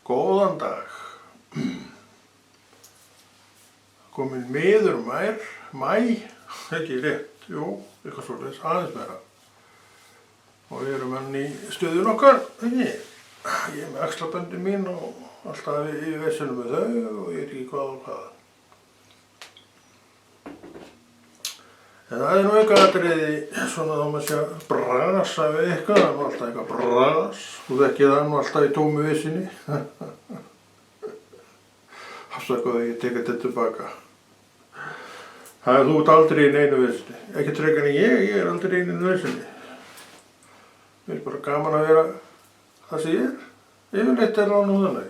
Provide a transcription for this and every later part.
Góðan dag. Komin miður mæ, ekki rétt, jú, eitthvað svoleiðis, aðeins meira. Og við erum enn í stöðun okkar, ekki? Ég er með axlaböndin mín og alltaf í vesenu með þau og ég ekki hvað og hvað. En það nú eitthvað atriði, svona þá maður sé að brasa við eitthvað, það er alltaf eitthvað bras. Þú þekkið það nú alltaf í tómu vissinni. Afsakaðu, ég tek þetta tilbaka. Það er þú ert aldrei í neinu vissinni. Ekki frekar en ég er aldrei í neinu vissinni. Mér er bara gaman að vera það sem ég er. Yfirleitt er það nú þannig.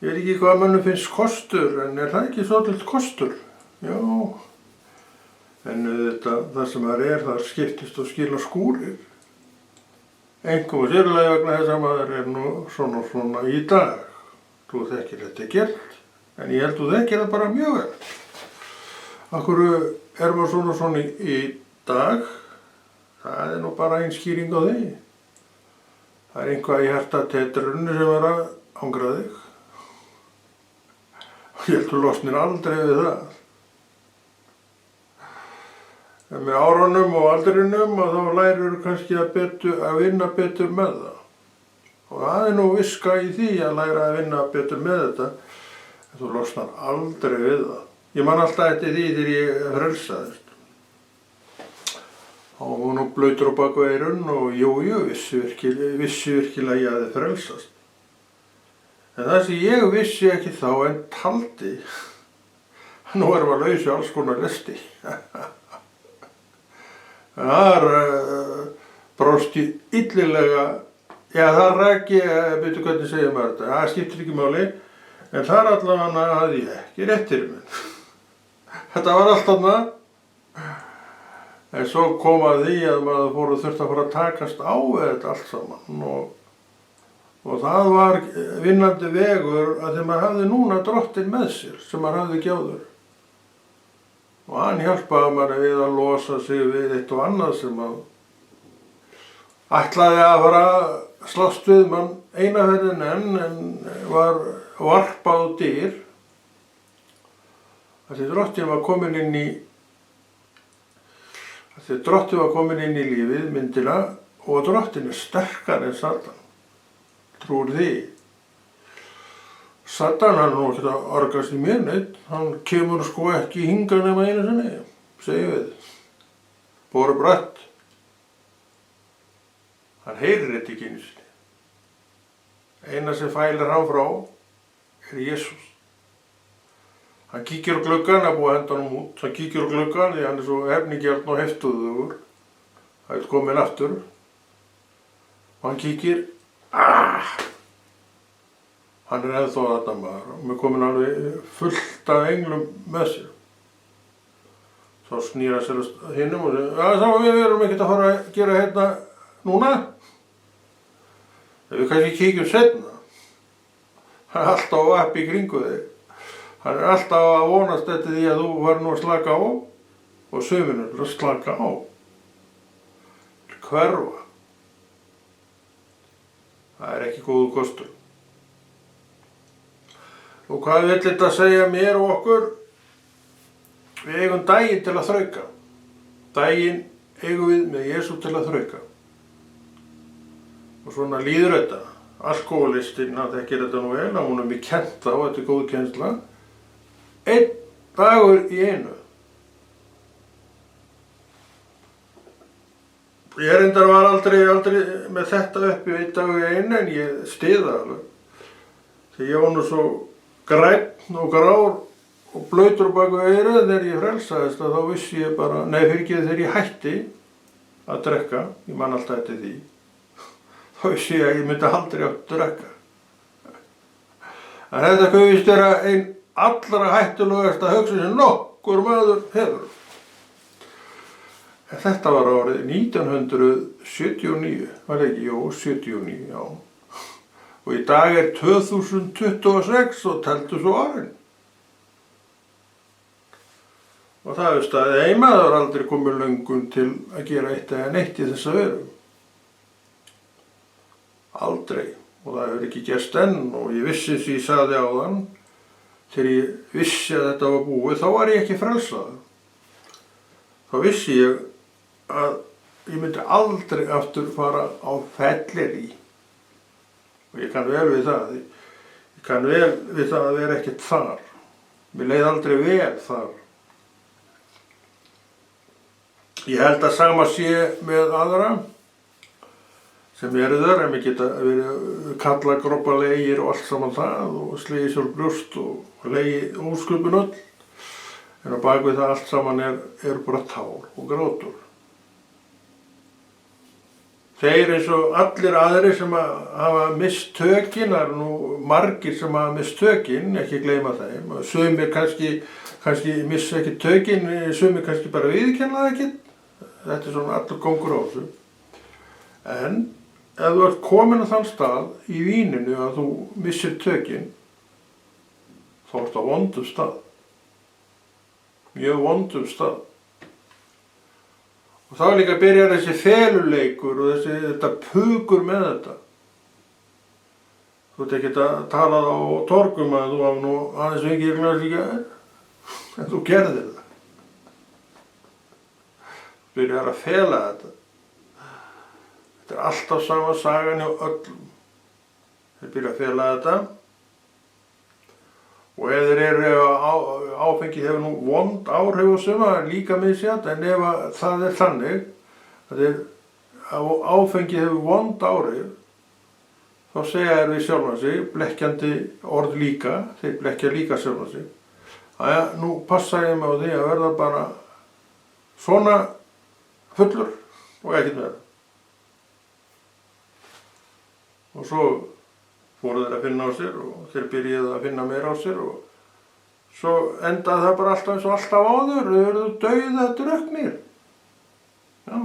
Ég veit ekki hvað mönnum finnst kostur, en er það ekki svolítið kostur? Já. En það sem það skiptist og skila skúrir. Einkum og sérlega vegna þess að maður er nú svona í dag. Þú þekkir þetta gert, en ég held þú þekkir það bara mjög vel. Af hverju er maður svona í dag? Það er nú bara ein skýring á því. Það er einhvað í hjartatetrunni sem er að angra þig. Og ég held þú losnir aldrei við það. En með árunum og aldrinum þá lærir kannski að vinna betur með það. Og það er nú viska í því að læra að vinna betur með þetta, en þú losnar aldrei við það. Ég man alltaf eftir því þegar ég frelsaðist. Þá var nú blautur á baku eyrun og jú, vissi virkilega ég hafði frelsast. En það sem ég vissi ekki þá en taldi, nú erum við laus í alls konar lesti. Það brást ég illilega, já það rækki, byrju hvernig segja maður þetta, það skiptir ekki máli, en þar allavega hafði ég ekki réttir minn. Þetta var allt þarna, en svo kom að því að maður þurfti að fara að takast á við þetta allt saman og það var vinnandi vegur að því maður hafði núna Drottinn með sér sem maður hafði ekki áður. Og hann hjálpaði manni við að losa sig við eitt og annað sem að ætlaði að fara að slást við mann eina ferðin en var varpað á dyr. Því Drottinn var kominn inn í lífið, myndina, og Drottinn er sterkari en Satan. Trúir því. Satan hann nú ekki að orgast í mér neitt, hann kemur sko ekki hingað nema einu sinni, segjum við. Bóra brött. Hann heyrir þetta ekki einu sinni. Eina sem fælir hann frá er Jesús. Hann kíkir á gluggann, það er búið að henda honum út, hann kíkir á gluggann því hann er svo hefningjarn og heftuðugur. Það er komin aftur. Og hann kíkir, hann er ennþá þarna maður og mér komin alveg fullt af englum með sér. Þá snýr hann sér að hinum og segir, já við erum ekkert að fara að gera hérna núna. Við kannski kíkjum seinna. Hann er alltaf á appi í kringu þig. Hann er alltaf að vonast eftir því að þú var nú að slaka á og suminu að slaka á. Hverfa. Það er ekki góður kostur. Og hvað vill þetta segja mér og okkur? Við eigum daginn til að þrauka. Daginn eigum við með Jesú til að þrauka. Og svona líður þetta. Alkoholistinn, það þekkir þetta nú vel, að hún er mér kennt þá, þetta er góð kennsla. Einn dagur í einu. Ég reyndar var aldrei með þetta uppi einn dagur í einu, en ég styð það alveg. Þegar ég var nú svo grænn og grár og blautur á baku eyrað þegar ég frelsaðist að þá vissi ég bara, þegar ég hætti að drekka, ég man alltaf eftir því, þá vissi ég að ég myndi aldrei að drekka. En þetta kveðist vera ein allra hættulegasta hugsun sem nokkur maður hefur. En þetta var árið 1979, var það ekki? Jú, 79, já. Og í dag er 2026 og teltu svo árin. Og það er staðið heima, það var aldrei komið löngun til að gera eitt eða neitt í þessa veru. Aldrei. og það hefur ekki gerst enn og ég vissi eins og ég sagði áðan, þegar ég vissi að þetta var búið, þá var ég ekki frelsaður. Þá vissi ég að ég myndi aldrei aftur fara á Fellerí. Og ég kann vel við það. Ég kann vel við það að vera ekkert þar. Mér leið aldrei vel þar. Ég held að sama sé með aðra sem eru þar, en mér geta verið kalla groppalegir og allt saman það og slegið sjálf brjóst og legið ósköpun öll. En á bak við það allt saman er bara tár og grátur. Þeir eins og allir aðrir sem hafa misst tökin, það eru nú margir sem hafa misst tökin, ekki gleyma þeim. Sumir kannski missa ekki tökin, sumir kannski bara viðurkenna það ekki. Þetta er svona allur gangur á þessu. En ef þú ert komin á þann stað í víninu að þú missir tökin, þá ert á vondum stað. Mjög vondum stað. Og þá líka byrjar þessi feluleikur og þetta pukur með þetta. Þú ert ekkert að tala á torgum að þú hafa nú aðeins fengið glas í gær, en þú gerðir það. Byrjar að fela þetta. Þetta er alltaf sama sagan hjá öllum. Þeir byrja að fela þetta. Og ef þeir eru áfengið hefur nú vond áhrif á suma, líka misjafnt, en ef það er þannig að áfengið hefur vond áhrif, þá segja þeir við sjálfan sig, blekkjandi orð líka, þeir blekkja líka sjálfan sig, að nú passa ég mig á því að verða bara svona fullur og ekkert meira. Og svo fóru þeir að finna á sér og þeir byrjuðu að finna meira á sér og svo endaði það bara alltaf eins og alltaf áður, þau verðu dauða drukknir. Já.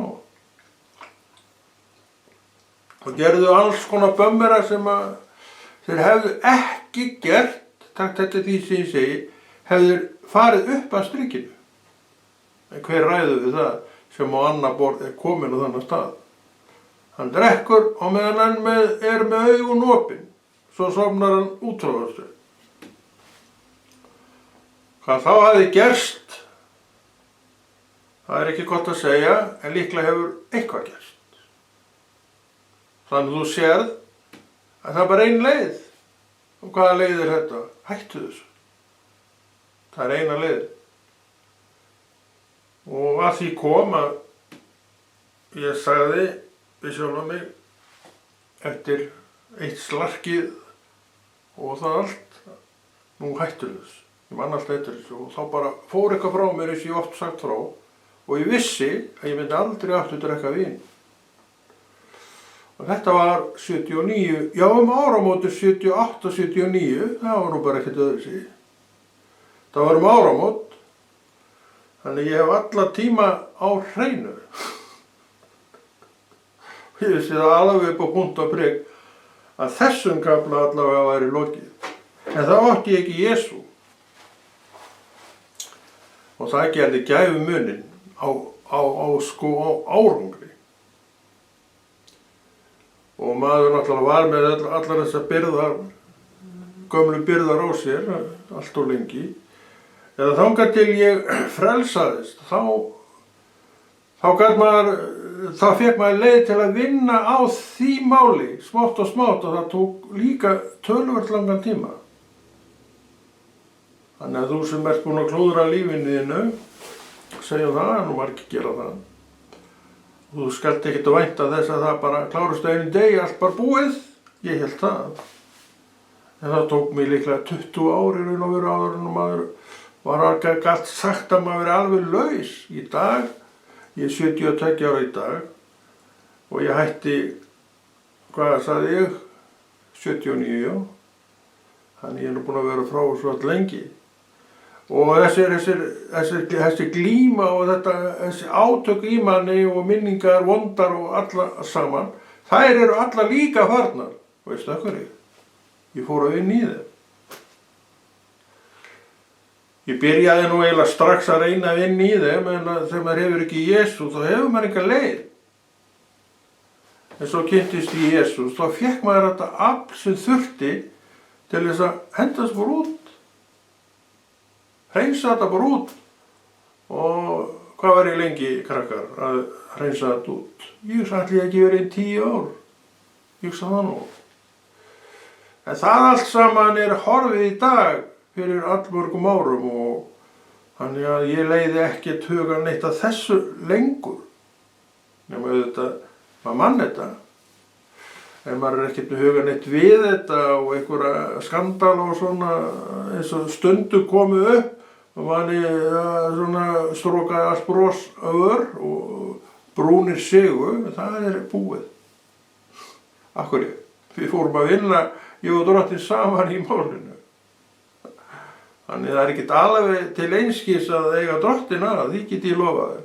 Og gerðu alls konar bömmera sem að þeir hefðu ekki gert, takt þetta því sem ég segi, hefðu farið upp að strikinu. En hver ræður við það sem á annað borð er komin á þannig stað? Hann drekkur og meðan hann er með augun opin. Svo sofnar hann útráðastu. Hvað þá hafði gerst, það er ekki gott að segja, en líklega hefur eitthvað gerst. Þannig þú sérð að það er bara ein leið. Og hvaða leið er þetta? Hættu þessu. Það er eina leið. Og að því kom að ég sagði við sjálfan mig eftir eitt slarkið og það allt, nú hættu þess. Ég man alltaf eftir þessu og þá bara fór eitthvað frá mér eins og ég oft sagt frá og ég vissi að ég myndi aldrei aftur drekka vín. Og þetta var 79, já áramóti 78-79, það var nú bara ekkert öðruvísi. Það var áramót, þannig ég hef alla tíma á hreinu. Ég vissi það alveg upp á punkt og prik að þessum kafla allavega væri lokið. En þá átti ég ekki Jesú. Og það gerði gæfumuninn á árangri. Og maður náttúrulega var með allar þessar byrðar, gömlu byrðar á sér, allt og lengi. Eða þangað til ég frelsaðist, þá fékk maður leið til að vinna á því máli, smátt og smátt, og það tók líka töluvert langan tíma. Þannig að þú sem ert búinn að klúðra lífinu þínu, segjum það, nú margir gera það. Þú skalt ekkert að vænta þess að það bara klárast á einu degi, allt bara búið. Ég held það. En það tók mig líklega 20 ár í raun og veru áður en maður var galt sagt að maður veri alveg laus í dag. Ég er 72 ára í dag og ég hætti, hvað sagði ég? 79, já. Þannig ég er nú búinn að vera frá svo all lengi. Og þessi glíma og þessi átök í manni og minningar, vondar og alla saman, þær eru alla líka farnar. Veistu það hverju? Ég fór að vinna í þeim. Ég byrjaði nú eiginlega strax að reyna að vinna í þeim, en þegar maður hefur ekki Jesú, þá hefur maður enga leið. en svo kynntist í Jesús, þá fékk maður þetta afl sem þurfti til þess að hendast bara út. Hreinsa þetta bara út. Og hvað var ég lengi, krakkar, að hreinsa þetta út? Ég ætli ekki verið í 10 ár. Ég hugsa það nú. En það allt saman horfið í dag fyrir allmörgum árum og þannig að ég leiði ekkert huga neitt að þessu lengur. Nema auðvitað, maður mann þetta. En maður ekkert með huga neitt við þetta og einhverja skandal og svona eins og stundu komu upp og manni svona strókaði allt bros á ör og brúnir sigu, það búið. Af hverju? Við fórum að vinna, ég og Drottinn saman í málinu. Þannig það ekkert alveg til einskis að eiga Drottinn að, því get ég lofað þér.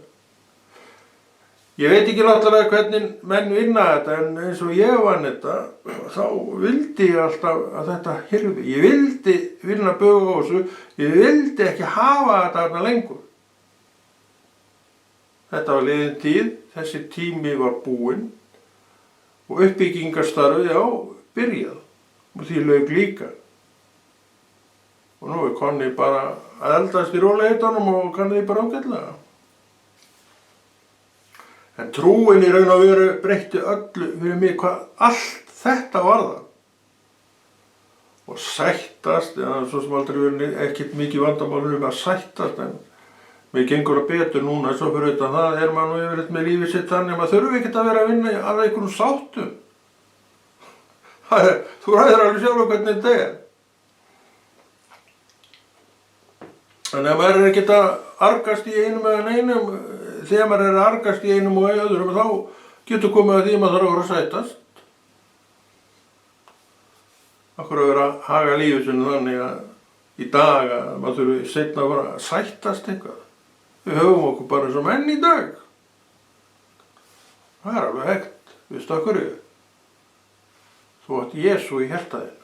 Ég veit ekki náttúrulega hvernig menn vinna þetta, en eins og ég vann þetta, þá vildi ég alltaf að þetta hyrfi. Ég vildi vinna Bugahúsu, ég vildi ekki hafa þetta þarna lengur. Þetta var liðin tíð, þessi tími var búinn og uppbyggingarstarfið, já, byrjað. Og því lauk líka. Og nú konni bara að eldast í rólegheitunum og kann því bara ágætlega. En trúin í raun og veru breytti öllu fyrir mig hvað allt þetta varðar. Og sættast, svo sem aldrei verið ekkert mikið vandamál að sættast, en mér gengur að betur núna, svo fyrir utan það maður nú yfirleitt með lífið sitt þannig að maður þurfi ekkert að vera að vinna að einhverjum sáttum. Þú ræður alveg sjálf hvernig þetta er. Þannig að maður ekkert að argast í einum eða neinum, þegar maður að argast í einum og öðrum, þá getur komið að því maður þarf að vera að sættast. Akkur að vera að haga lífið sinni þannig að í dag að maður þurfi seinna að vera að sættast eitthvað. Við höfum okkur bara eins og menn í dag. Það alveg hægt, veistu af hverju? Þú átt Jesú í hjarta þínu.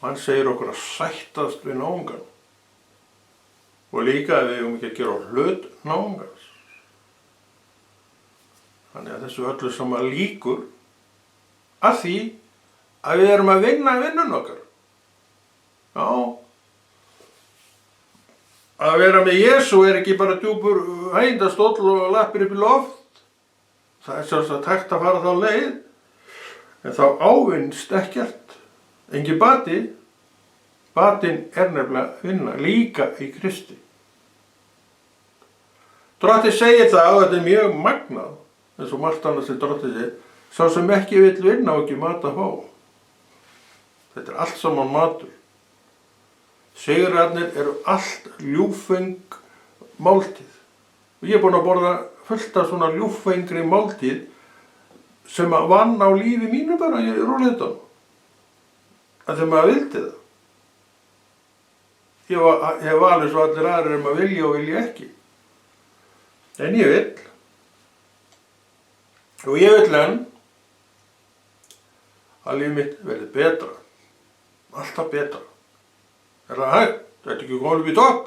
Hann segir okkur að sættast við náungan. Og líka að við höfum ekki að gera hlut náungans. Þannig að þessu öllu saman líkur að því að við erum að vinna vinnun okkar. Já. Að vera með Jesú ekki bara djúpur hægindastóll og lappir upp í loft. Það sjálfsagt hægt að fara þá leið. En þá ávinnst ekkert. Engin bati. Batinn nefnilega vinna líka í Kristi. Drottinn segir það, og þetta mjög magnað, eins og margt annað sem Drottinn segir, sá sem ekki vill vinna og ekki mat að fá. Þetta allt saman matur. Sigrarnir eru allt ljúffeng máltíð. Og ég búinn að borða fullt af svona ljúffengri máltíð sem að vann á lífi mínu bara í rólegheitunum. Að þegar maður vildi það. Ég hef valið svo allir aðrir að vilja og vilja ekki. En ég vill. Og ég vill enn að líf mitt verði betra. Alltaf betra. Það hægt? Þetta ekki komin upp í topp?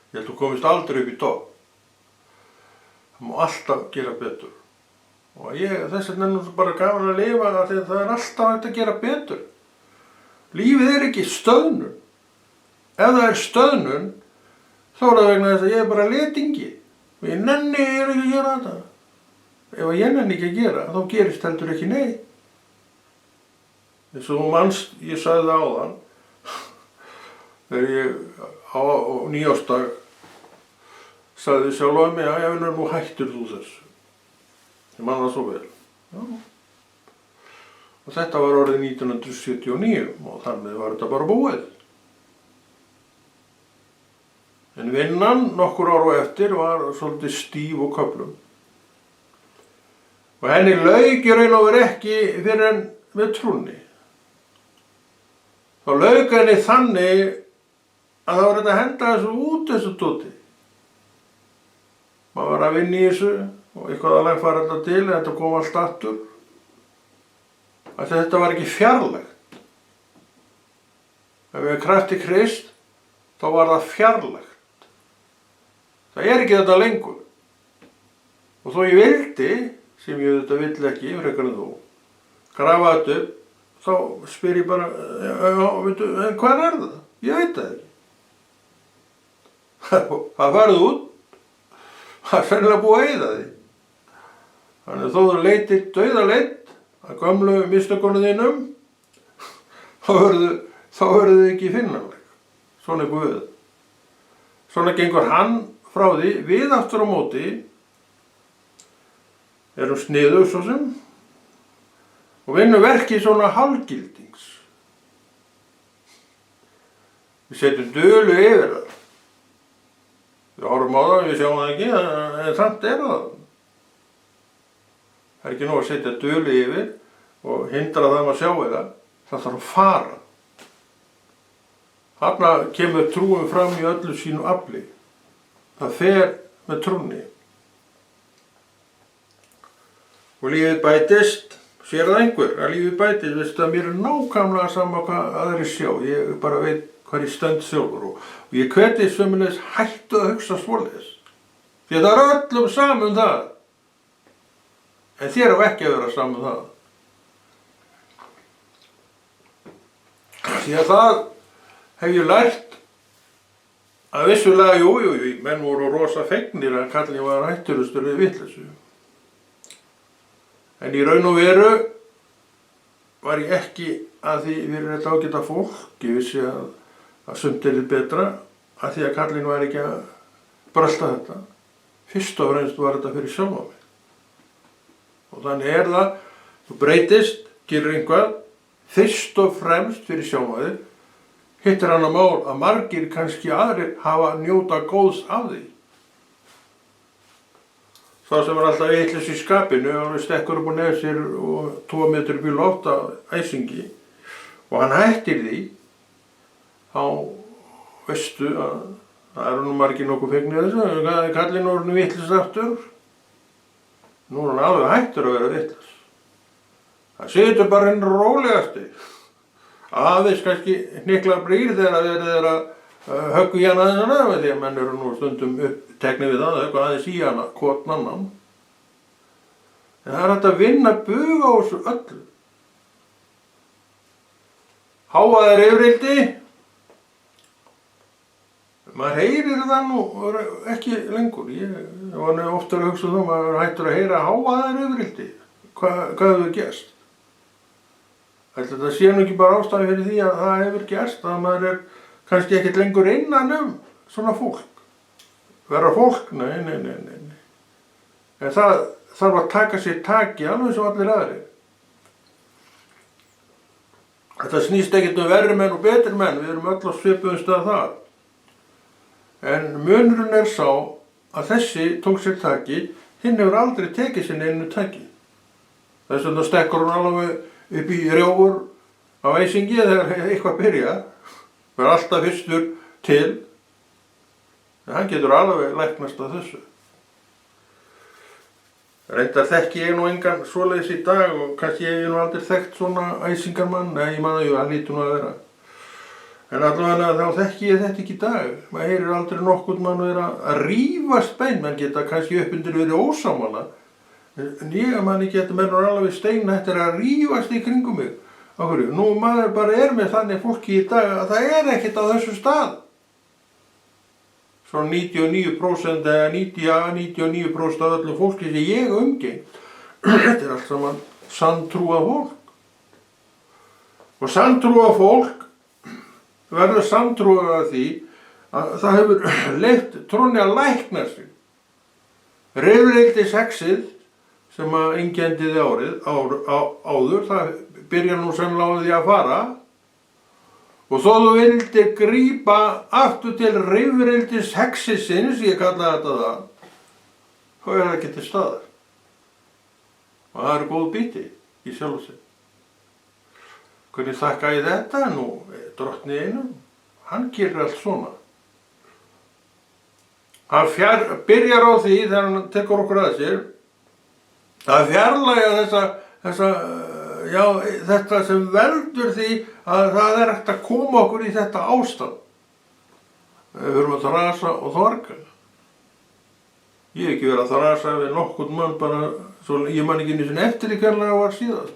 Ég held þú komist aldrei upp í topp. Það má alltaf gera betur. Og þess vegna nú bara gaman að lifa það því að það alltaf hægt að gera betur. Lífið ekki stöðnun. Ef það stöðnun, þá það vegna þess að ég bara letingi. Og ég nenni ekki að gera þetta. Ef ég nenni ekki að gera, þá gerist heldur ekki nei. Eins og manst, ég sagði það áðan, þegar ég á nýjársdag sagði sjálf að mig, já, nú hættir þú þessu. Ég man það svo vel. Já. Og þetta var orðið 1979 og þannig var þetta bara búið. En vinnan nokkur ár á eftir var svolítið stíf og köflum. Og henni lauk í raun og veru ekki fyrir en með trúnni. Þá lauk henni þannig að það var þetta að henda þessu út þessu dóti. Maður var að vinna í þessu og eitthvað alveg fara þetta til, en þetta kom allt aftur. Þetta var ekki fjarlægt. Ef við krafti Krist, þá var það fjarlægt. Það ekki þetta lengur. Og þó ég vildi, sem ég þetta vill ekki, frekar en þú, grafa þetta upp, þá spyr ég bara, veitu, en hvað er það? Ég veit það ekki. Það farið út, það er sennilega búið að eyða því. Þannig að þó þú leitir dauðaleit að gömlu mistökunum þínum, þá verður þið ekki finnanleg. Svona er Guð. Svona gengur hann frá því, við aftur á móti, erum sniðug svo sem, og vinnum verkið svona hálfgildings. Við setjum dulu yfir það. Við horfum á það, við sjáum það ekki, en samt er það. Það er ekki nóg að setja dulu yfir og hindra það að sjá það. Það þarf að fara. Þarna kemur trúin fram í öllu sínu afli. Það fer með trúnni. Og lífið bætist, sér það einhver að lífið bætist, veistu að mér er nákvæmlega sama hvað aðrir sjá. Ég bara veit hvað ég stend sjálfur og ég hveti sömulegis hættu að hugsa svoleiðis. Því að það er öllum saman það. En þér á ekki að vera saman það. Því að það hef ég lært að vissulega, jú, menn voru rosa fegnir að kallinn var hættulustur við vitleysu. En í raun og veru var ég ekki að því fyrir þetta ágæta fólk. Ég vissi að sumt er betra að því að kallinn var ekki að brölta þetta. Fyrst og fremst var þetta fyrir sjálfa mig. Og þannig er það, þú breytist, gerir einhvað, fyrst og fremst fyrir sjálfa þig. Hitt er annað mál að margir kannski aðrir hafa njóta góðs af því. Sá sem var alltaf vitlaus í skapinu, alveg stekkur upp á nefn sér og 2 metrar upp í loft af æsingi og hann hættir því, þá veistu að það eru nú margir nokkuð fegnir þessu, kallinn orðinu vitlaus aftur. Nú er hann alveg hættur að vera vitlaus. Það situr bara hinn rólegasti. Aðeins kannski hnykla brýr þegar verið er að höggu í hana aðeins hana, því að menn eru nú stundum uppteknir við það, höggu aðeins í hana, hvort annan. En það er hægt að vinna bug á þessu öllu. Hávaðar yfirildi, maður heyrir það nú ekki lengur. Ég var nú oftar að hugsa maður hættur að heyra hávaðar yfirildi. Hvað hefur gerst? Þetta sé nú ekki bara ástæði fyrir því að það hefur gerst, að maður er kannski ekkert lengur innan svona fólk. Vera fólk? Nei. En það þarf að taka sér taki alveg svo allir aðrir. Þetta snýst ekkert verri menn og betri menn, við erum öll á svipuðum stað þar. En munurinn er sá að þessi tók sér taki, hinn hefur aldrei tekið sér neinu taki. Þess vegna stekkur hún alveg upp í rjófur á æsingi þegar eitthvað byrja. Það er alltaf fyrstur til, en hann getur alveg læknast af þessu. Reyndar þekki ég nú engan svoleiðis í dag og kannski ég nú aldrei þekkt svona æsingarmann, nei, ég man að hann lítur nú að vera. En allavega þá þekki ég þetta ekki í dag. Maður heyrir aldrei nokkurn mann vera að rífast bein, menn geta kannski upp undir verið ósammála. En ég man ekki að menn er alveg steinhættir að rífast í kringum mig. Áhverju, nú maður bara er með þannig fólki í dag að það er ekkert á þessu stað. Svo 99% eða 99% af öllu fólki sem ég umgeng, þetta er allt saman sanntrúað fólk. Og sanntrúað fólk verður sanntrúað af því að það hefur leyft trúnni að lækna sig. Rifrildi sexið sem að einkendiði áður, það byrjar nú sennilega á því að fara og þó þú vildir grípa aftur til rifrildi sexisins, ég kalla þetta það, þá er það ekki til staðar. Og það eru góð biti í sjálfu sig. Hvernig þakka ég þetta? Nú, drottni einum, hann gerir allt svona. Hann byrjar á því þegar hann tekur okkur að sér að fjarlægja þetta sem veldur því að það er hægt að koma okkur í þetta ástand. Við höfum að rasa og þorga. Ég hef ekki verið að þrasa við nokkurn mann bara, svo ég man ekki einu sinni eftir því hvernig það var síðast.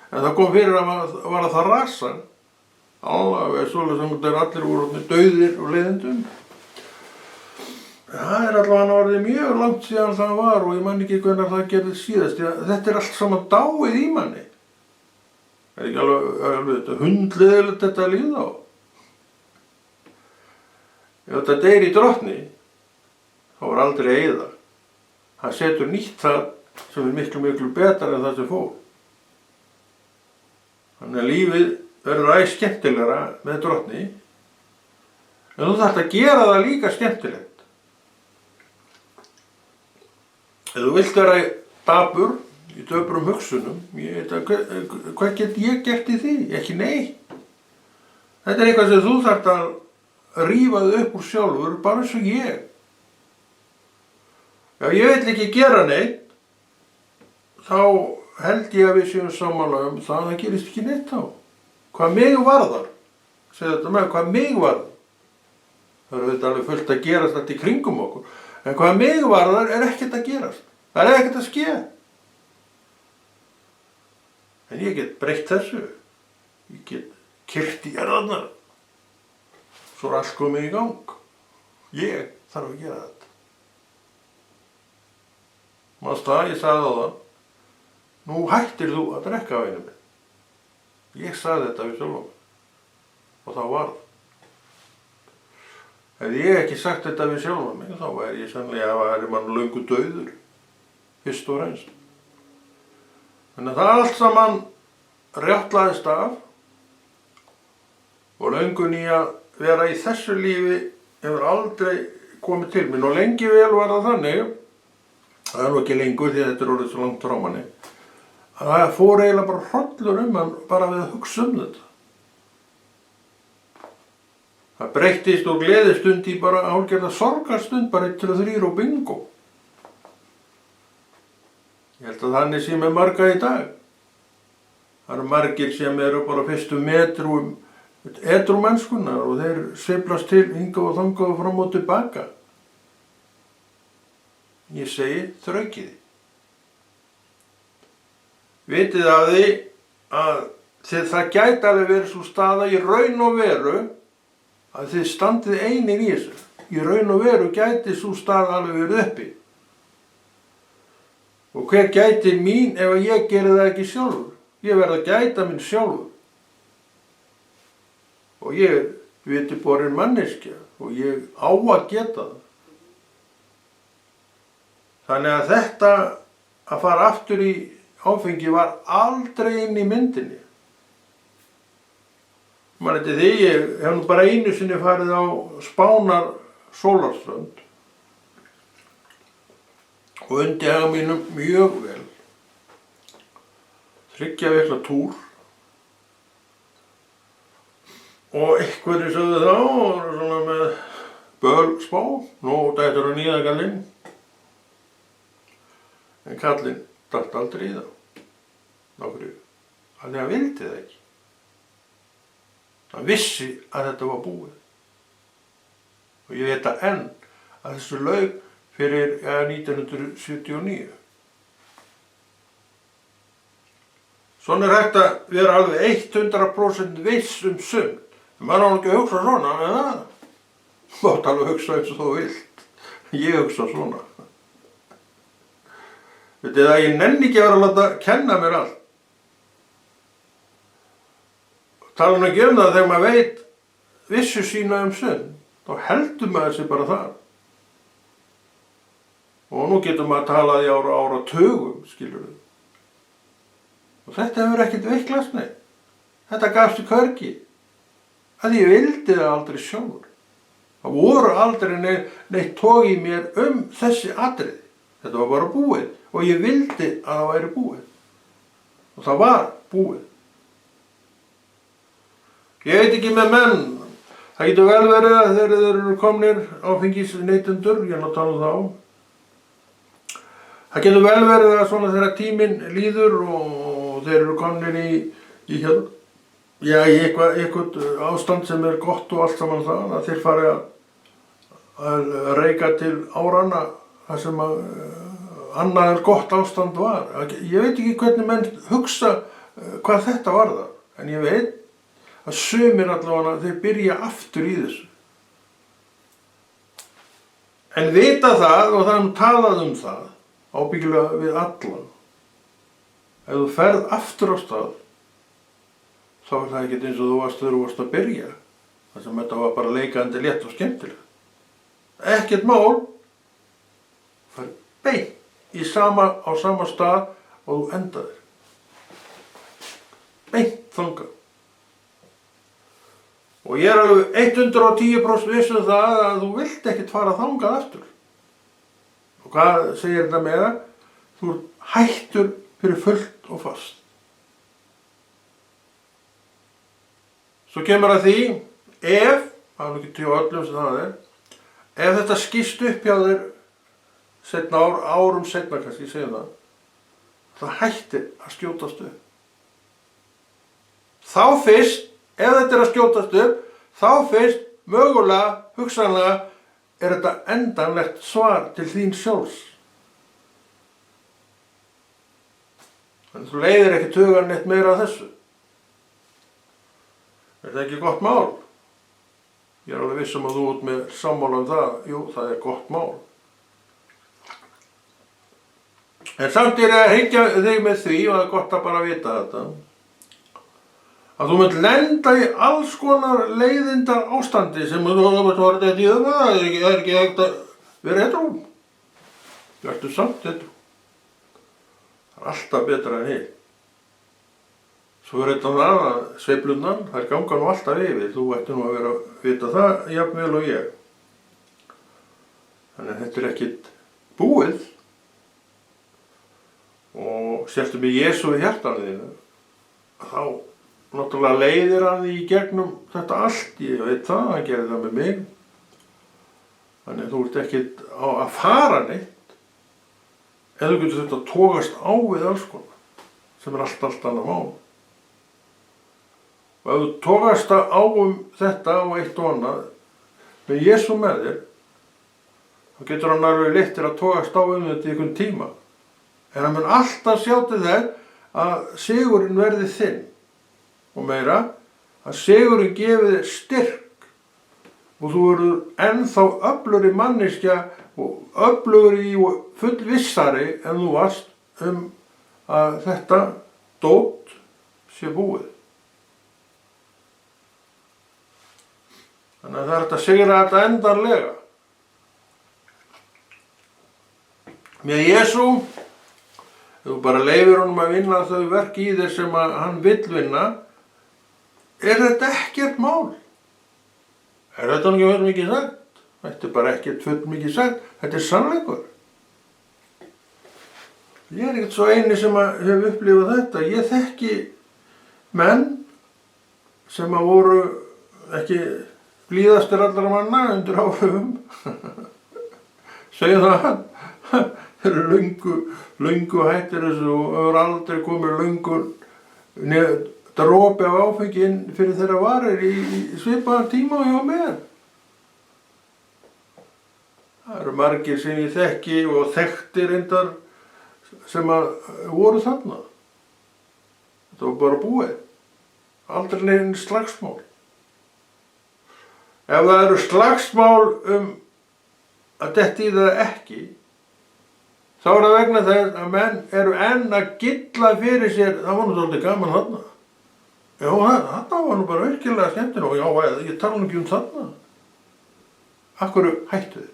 En það kom fyrir að maður var að þrasa. Alveg svoleiðis að þeir allir voru dauðir og leiðindum. Það allavega orðið mjög langt síðan það var og ég man ekki hvernig það gerðist síðast. Þetta allt saman dáið í manni. Ekki alveg hundleiðilegt þetta að líða á. Ef þetta deyr í Drottni, þá var aldrei eyða. Hann setur nýtt það sem miklu, miklu betra en það sem fór. Þannig að lífið verður æ skemmtilegra með Drottni, en þú þarft að gera það líka skemmtilegt. Ef þú vilt vera dapur í döprum hugsunum, hvað get ég gert í því? Ekki neitt. Þetta eitthvað sem þú þarft að rífa þig upp úr sjálfur, bara eins og ég. Ef ég vill ekki gera neitt, þá held ég að við séum sammála það að það gerist ekki neitt þá. Hvað mig varðar, segðu þetta með, hvað mig varðar. Það þetta alveg fullt að gerast þetta í kringum okkur, en hvað mig varðar ekkert að gerast. Það ekkert að ske. En ég get breytt þessu. Ég get kyrkt í jarðarnar. Svo allt komið í gang. Ég þarf að gera þetta. Mást það, ég sagði á það, nú hættir þú að drekka vænu minn. Ég sagði þetta við sjálfan mig og það varð. Ef ég ekki sagt þetta við sjálfan mig, þá væri ég sannlega að væri mann löngu dauður, fyrst og fremst. Þannig að það allt saman rjátlaðist af og löngun í að vera í þessu lífi hefur aldrei komið til mín og lengi vel var það þannig. Það nú ekki lengur því þetta orðið svo langt frá manni. Það fór eiginlega bara hrollur hann bara við að hugsa þetta. Það breyttist úr gleðistund í bara hálfgerða sorgarstund, bara 1 til 3 og bingo. Ég held að þannig sé með marga í dag. Það eru margir sem eru bara fyrstu metrum edrúmennskunnar og þeir sveiflast til hingað og þangað og fram og tilbaka. Ég segi þraukið. Vitið af því að það gæti alveg verið svo staða í raun og veru að þið standið einir í þessu. Í raun og veru gæti svo staða alveg verið uppi. Og hver gæti mín ef ég geri það ekki sjálfur? Ég verð að gæta minn sjálfur. Og ég vitiborin manneskja og ég á að geta það. Þannig að þetta að fara aftur í áfengi var aldrei inn í myndinni. Man eftir því, ég hef nú bara einu sinni farið á Spánar sólarströnd og undi haga mínum mjög vel. 3 vikna túr og einhverjir sögðu þá og svona með bölspá, nú dættur að nýða gallinn. En kallinn datt aldrei í það. Nákvæmlega. Þannig að hann vildi það ekki. Hann vissi að þetta var búið. Og ég veit að enn að þessu lauk fyrir 1979. Svona hægt að vera alveg 100% viss sumt. Maður á ekki að hugsa svona, en það. Mátt alveg hugsa eins og þú vilt. Ég hugsa svona. Vitið að ég nenni ekki að vera að láta kenna mér allt. Tala nú ekki það þegar maður veit vissu sína sumt, þá heldur maður sig bara þar. Og nú getur maður talað í áratugum, skilurðu. Og þetta hefur ekkert veiklast neitt. Þetta gafst í hvergi. Að ég vildi það aldrei sjálfur. Það voru aldrei neitt tog í mér þessi atriði. Þetta var bara búið og ég vildi að það væri búið. Og það var búið. Ég veit ekki með menn. Það getur vel verið að þeir eru komnir áfengisneytendur, ég er að tala þá. Það getur vel verið að svona þegar tíminn líður og þeir eru komnir í eitthvað ástand sem er gott og allt saman það, að þeir fari að reika til áranna það sem að annað gott ástand var. Ég veit ekki hvernig menn hugsa hvað þetta var það, en ég veit að sumir allavega þeir byrja aftur í þessu. En vita það, og það talað það, ábyggilega við allan. Ef þú ferð aftur á stað, þá er það ekkert eins og þú varst að byrja. Það sem þetta var bara leikandi, létt og skemmtilegt. Ekkert mál, fer beint á sama stað og þú endaðir. Beint þangað. Og ég er alveg 110% viss um það að þú vilt ekkert fara þangað aftur. Og hvað segir þetta með það? Þú ert hættur fyrir fullt og fast. Svo kemur að því, það er ekki til öllum sem það ef þetta skýst upp hjá þér seinna árum seinna kannski, segjum það hættir að skjótast upp. Þá fyrst, ef þetta er að skjótast upp, þá fyrst, mögulega, hugsanlega, er þetta endanlegt svar til þín sjálfs. Þannig þú leiðir ekki tugan neitt meira að þessu. Er það ekki gott mál? Ég er alveg viss að þú ert með sammála það. Jú, það er gott mál. En samt er að hengja þig með því, og það er gott að bara vita þetta, að þú munt lenda í alls konar leiðindar ástandi sem þú var þetta í það er ekki hægt að vera edrú. Vertu samt edrú. Það er alltaf betra en hitt. Svo er þetta að sveiflurnar, þær ganga nú alltaf yfir. Þú ætti nú að vera að vita það jafnvel og ég. Þannig að þetta er ekkert búið. Og sérstu með Jesú í hjartanu þínu, þá náttúrulega leiðir hann í gegnum þetta allt. Ég veit það, hann gerði það með mig. Þannig að þú ert ekkert að fara neitt. Eða þú getur þetta að togast á við alls konar, sem er allt annað mál. Og ef þú togast á þetta og eitt og annað, með Jesú með þér, þá getur hann alveg léttir að togast á þetta í einhvern tíma. En hann mun alltaf sjá til þess að sigurinn verði þinn. Og meira, að sigurinn gefi þér styrk. Og þú verður ennþá öflugri manneskja og öflugri og fullvissari en þú varst að þetta dót sé búið. Þannig að það er hægt að sigra þetta endanlega. Með Jesú, ef þú bara leyfir honum að vinna þau verk í þér sem hann vill vinna, er þetta ekkert mál. Er þetta ekki full mikið sagt? Þetta er bara ekkert full mikið sagt. Þetta er sannleikur. Ég er ekkert svo eini sem hef upplifað þetta. Ég þekki menn sem voru ekki blíðastir allra manna undir áhrifum. Segja það, þeir eru löngu hættir þessu og hefur aldrei komið löngu dropi af áfengi inn fyrir þeirra varir í svipaðan tíma hjá mér. Það eru margir sem ég þekki og þekkti reyndar sem voru þarna. Þetta var bara búið. Aldrei neinn slagsmál. Ef það eru slagsmál að detta í það ekki, þá er það vegna þess að menn eru enn að gylla fyrir sér. Það var nú svolítið gaman þarna. Já, þarna var nú bara virkilega skemmtinn og já, ég tala nú ekki þarna. Af hverju hættu þið?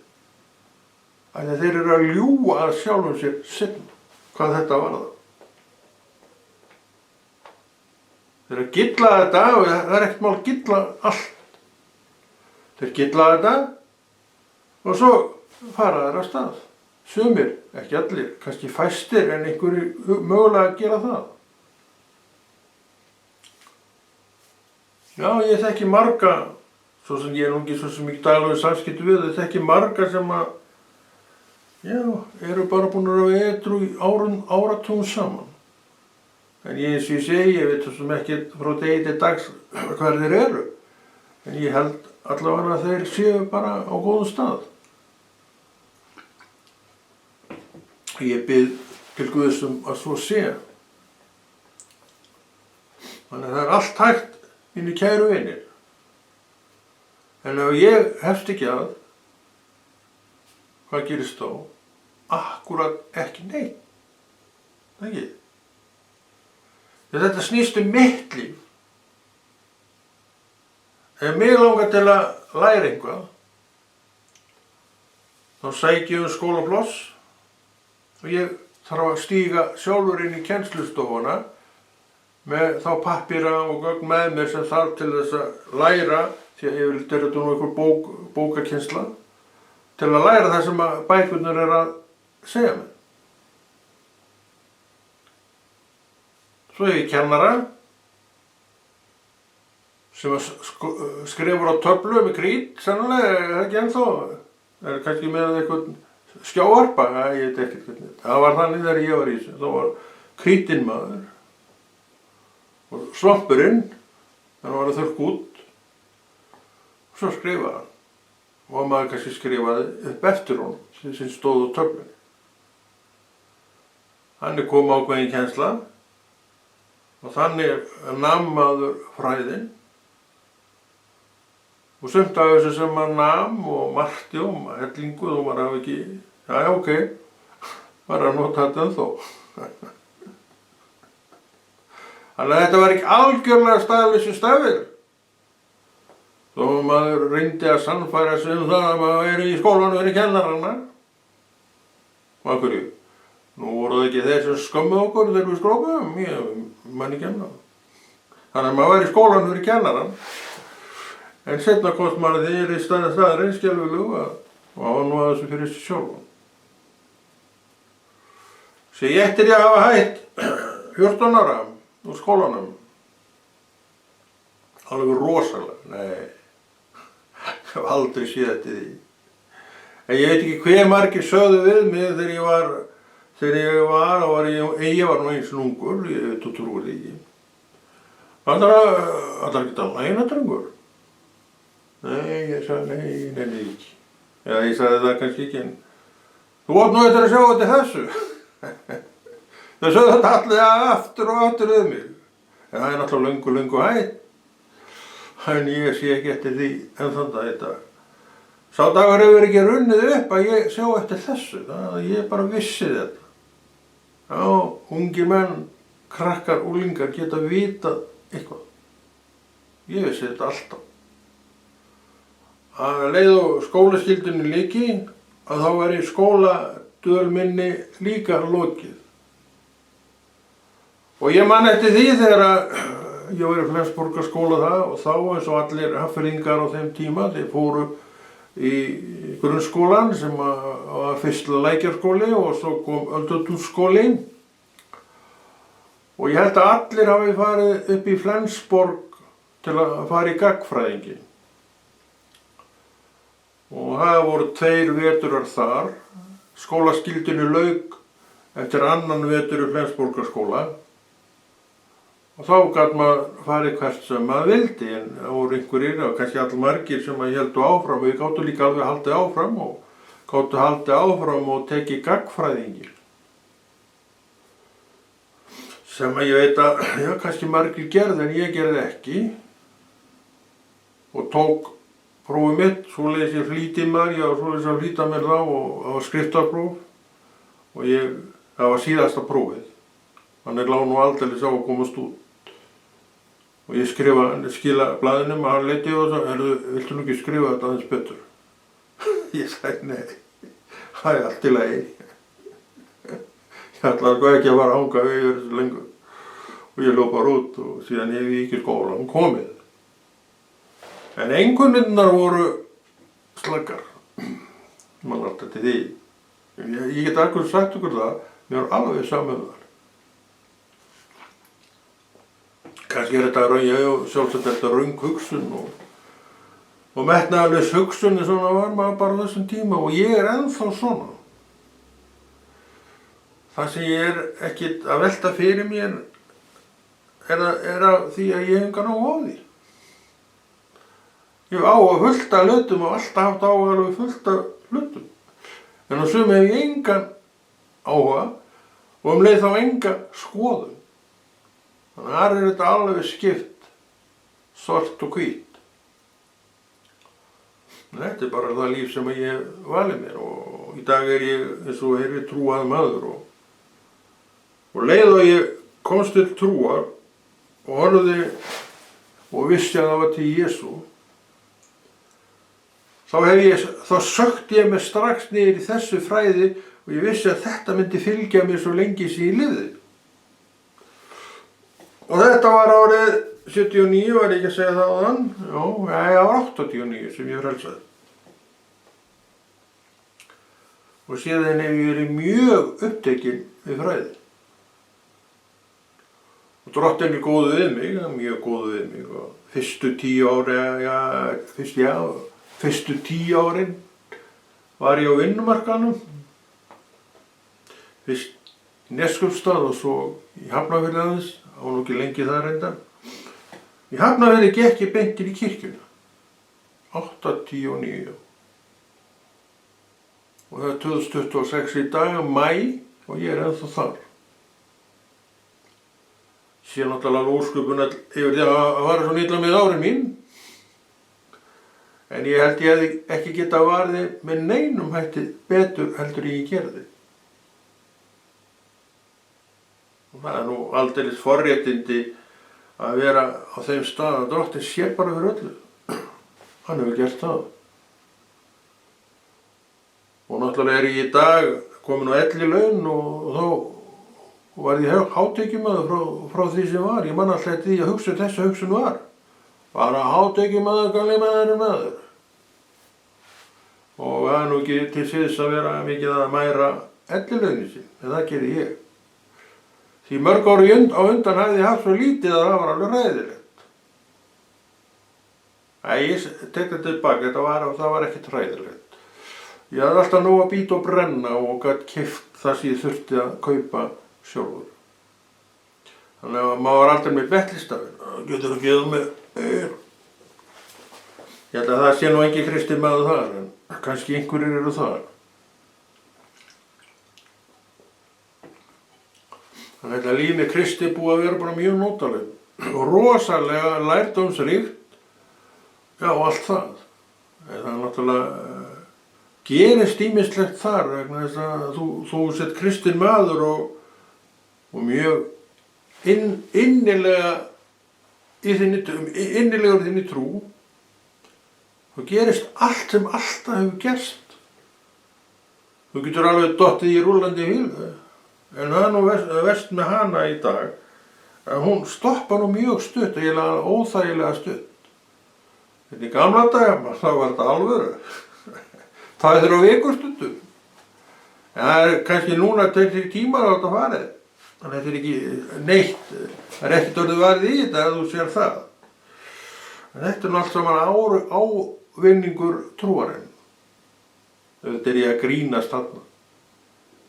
Þegar þeir eru að ljúga að sjálfum sér seinna hvað þetta var það. Þeir eru að gylla þetta og það er ekkert mál að gylla allt. Þeir gylla þetta og svo fara þeir af stað. Sumir, ekki allir, kannski fæstir en einhverju mögulega að gera það. Já, ég þekki marga, svo sem ég er nú ekki svo sem ekki daglegu samskipti við, ég þekki marga sem eru bara búin að vera edrú í áratugum saman. En eins og ég segi, ég veit svo sem ekki frá degi til dags hvar þeir eru. En ég held allavega að þeir séu bara á góðum stað. Ég bið til Guðs að svo sé. Þannig að það allt hægt, mínir kæru vinir. En ef ég hefst ekki að, hvað gerist þá? Akkúrat ekki neitt. Það ekki. Þetta snýst mitt líf. Ef mig langar til að læra eitthvað, þá sæki ég skólapláss og ég þarf að stíga sjálfur inn í kennslustofuna með þá pappíra og gögn með mér sem þarf til þess að læra, því að yfirleitt þetta nú einhver bókakennsla, til að læra það sem að bækurnar að segja mér. Svo hef ég kennara sem skrifur á töflu með krít, sennilega, ekki ennþá, kannski með eitthvað skjáarpa, ég veit ekkert hvernig. Það var þannig þegar ég var í þessu, þá var krítinn maður og svampurinn, hann var að þurrk út og svo skrifaði hann. Og maður kannski skrifaði upp eftir honum sem stóð á töflunni. Þannig kom ákveðin kennsla og þannig nam maður fræðin. Og sumt af þessu sem maður nam og markti og hellingu og maður hafi ekki, já, ok, maður að nota þetta ennþá. Þannig að þetta var ekki algjörlega staðleysi stafir. Þó maður reyndi að sannfæra sig það að maður væri í skólanum og væri kennarana. Og af hverju? Nú voru það ekki þeir sem skömmu okkur þegar við skrópum, ég man ekki enn. Þannig að maður væri í skólanum og væri kennaran. En setna komst maður þeir í staðarinn skelfilegu og á nú að þessu fyrir sig sjálfan. Svo ég eftir ég hafa hætt 14 ára úr skólanum. Alveg rosalega, nei, ég hef aldrei séð þetta í því. En ég veit ekki hve margir sögðu við mig þegar ég var nú eins og ungur, ég veit og trúi því ekki. Allar ekki að læna drengur. Nei, ég sagði nei, ekki. Já, ég sagði það kannski ekki, en þú átt nú eftir að sjá þetta þessu. Það sögðu þetta allir aftur og aftur við mig. En það er náttúrulega löngu hætt. En ég sé ekki eftir því enn þann dag í dag. Sá dagur hefur ekki runnið upp að ég sjá eftir þessu. Ég bara vissi þetta. Já, ungir menn, krakkar, unglingar geta vitað eitthvað. Ég vissi þetta alltaf. Að leið og skólaskildinni lyki, að þá væri skóladvöl minni líka lokið. Og ég man eftir því þegar ég var í Flensborgarskóla það og þá eins og allir Hafnfirðingar á þeim tíma, þeir fóru í grunnskólan sem var fyrst Lækjarskóli og svo kom Öldutúnsskóli. Og ég held að allir hafi farið upp í Flensborg til að fara í gagnfræðinginn. Og það voru 2 veturar þar. Skólaskildinu lauk eftir annan vetur í Flensborgarskóla. Og þá gat maður farið hvert sem maður vildi, en það voru einhverjir og kannski allmargir sem héldu áfram og við gátu líka alveg haldið áfram og tekið gagnfræðinginn. Sem ég veit að, já, kannski margir gerði en ég gerði ekki. Og tók prófið mitt, svoleiðis ég flýti maður, ég var svoleiðis að flýta mér þá og það var skriftarpróf. Og það var síðasta prófið. Þannig lá nú aldeilis á að komast út. Og ég skila blaðinu og hann leiti og sagði, viltu nú ekki skrifa þetta aðeins betur? Ég sagði nei, það er allt í lagi. Ég ætlaði sko ekki að fara að hanga við þessu lengur. Og ég lóp bara út og síðan hef ég ekki skólan komið. En einkunnirnar voru slaggar. Man alltaf til því. Ég get akkur sagt ykkur það, mér var alveg saman þar. Kannski þetta sjálfsagt þetta röng hugsun og metnaðarlaus hugsun en svona var maður bara þessum tíma og ég er ennþá svona. Það sem ég er ekkert að velta fyrir mér er að því að ég hef engan áhuga á því. Ég hef áhuga fullt af hlutum og alltaf haft áhuga alveg fullt af hlutum. En á sumum hef ég engan áhuga og leið þá enga skoðun. Þannig að þar þetta alveg skipt, svart og hvít. Þetta bara það líf sem ég valið mér og í dag ég eins og trúað maður og leið og ég komst til trúar og horfði og vissi að það var til Jesú, þá sökti ég mig strax niður í þessu fræði og ég vissi að þetta myndi fylgja mér svo lengi sem ég lifði. Og þetta var árið 79, var ég ekki að segja það áðan? Já, það var 89 sem ég frelsaði. Og síðan hef ég verið mjög upptekinn við fræði. Og Drottinn er góður við mig, mjög góður við mig. Og fyrstu 10 árin var ég á vinnumarkaðnum. Fyrst í Neskaupstað og svo í Hafnarfirði aðeins, á nú ekki lengi það reyndar. Í Hafnarfirði gekk ég beint inn í kirkjuna, 8, 10 og 9. Og það er 2026 í dag, maí, og ég er ennþá þar. Sér náttúrulega ósköpun yfir því að fara svo illa með árin mín. En ég held ég hefði ekki getað varið með neinum hætti betur heldur ég gerði. Og það er nú aldeilis forréttindi að vera á þeim stað að Drottinn sér bara fyrir öllu. Hann hefur gert það. Og náttúrulega er ég í dag komin á ellilaun og þá var ég hátekjumaður frá því sem var. Ég man alltaf því að þessu hugsun var. Bara hátekjumaður, gamli maður. Og það er nú ekki til siðs að vera mikið að mæra ellilaunin sín, en það gerði ég. Því mörg ári á undan hafði ég haft svo lítið að það var alveg hræðilegt. Ég tek þetta tilbaka, það var ekkert hræðilegt. Ég hafði alltaf nóg að bíta og brenna og gat keypt það sem ég þurfti að kaupa sjálfur. Þannig að maður var aldrei með bettlistafinn. Getur þú gefið mig? Ég held að það sé nú engin kristinn maður þar, en kannski einhverjir eru þar. Þannig að þetta líf með Kristi búið að vera bara mjög notaleg og rosalega lærdómsríkt, já, og allt það. En það er náttúrulega gerist ýmislegt þar vegna þess að þú sett kristinn maður og mjög innilegur í þinni trú. Það gerist allt sem alltaf hefur gerst. Þú getur alveg dottið í rúllandi víl, en það er nú verst með hana í dag, að hún stoppar nú mjög stutt, eiginlega óþægilega stutt. Þetta í gamla daga, þá var þetta alvöru. Það er á vikustundum. En það er kannski núna 2-3 tímar á þetta farið. Þannig að þetta er ekki neitt, það er ekkert orðið varið í þetta ef þú sér það. En þetta er allt saman ávinningur trúarinn. Þetta er ég að grínast þarna.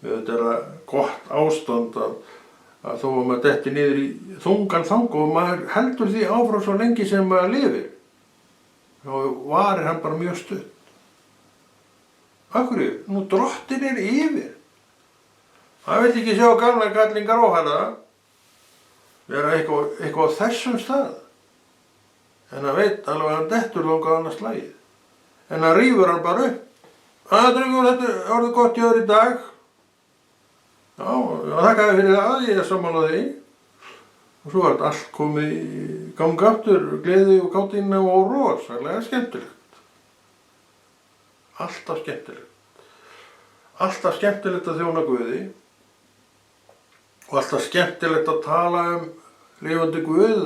Þetta er gott ástand að þó að maður detti niður í þungan þang og maður heldur því áfram svo lengi sem maður lifir. Þá varir hann bara mjög stutt. Af hverju? Nú Drottinn er yfir. Það vil ekki sjá gamla kallingar óhæða vera eitthvað á þessum stað. En hann veit alveg að hann dettur langað annars slagið. En hann rífur hann bara upp. Drengur, þetta er orðið gott í í dag. Já, þakka þér fyrir það, ég er sammála því. Og svo var þetta allt komið í gang aftur, gleði og kátína og rosalega skemmtilegt. Alltaf skemmtilegt. Alltaf skemmtilegt að þjóna Guði og alltaf skemmtilegt að tala lifandi Guð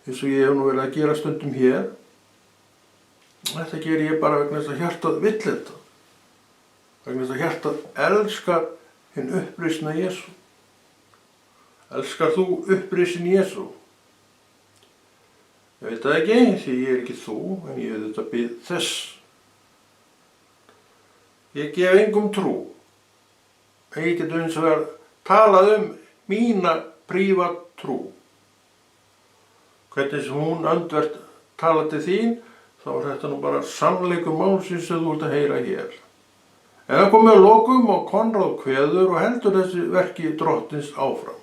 eins og ég hef nú verið að gera stundum hér. Þetta ger ég bara vegna þess að hjartað vill þetta. Vegna þess að hjartað elskar hinn upprisna Jesú. Elskar þú upprisin Jesú? Ég veit það ekki, því ég er ekki þú, en ég hef þetta bið þess. Ég gef engum trú. Ég get eins og talað mína prívat trú. Hvernig sem hún andvert tala til þín, þá er þetta nú bara sannleikur málsins sem þú ert að heyra hér. En það komið að lokum og Konráð kveður og heldur þessi verki drottins áfram.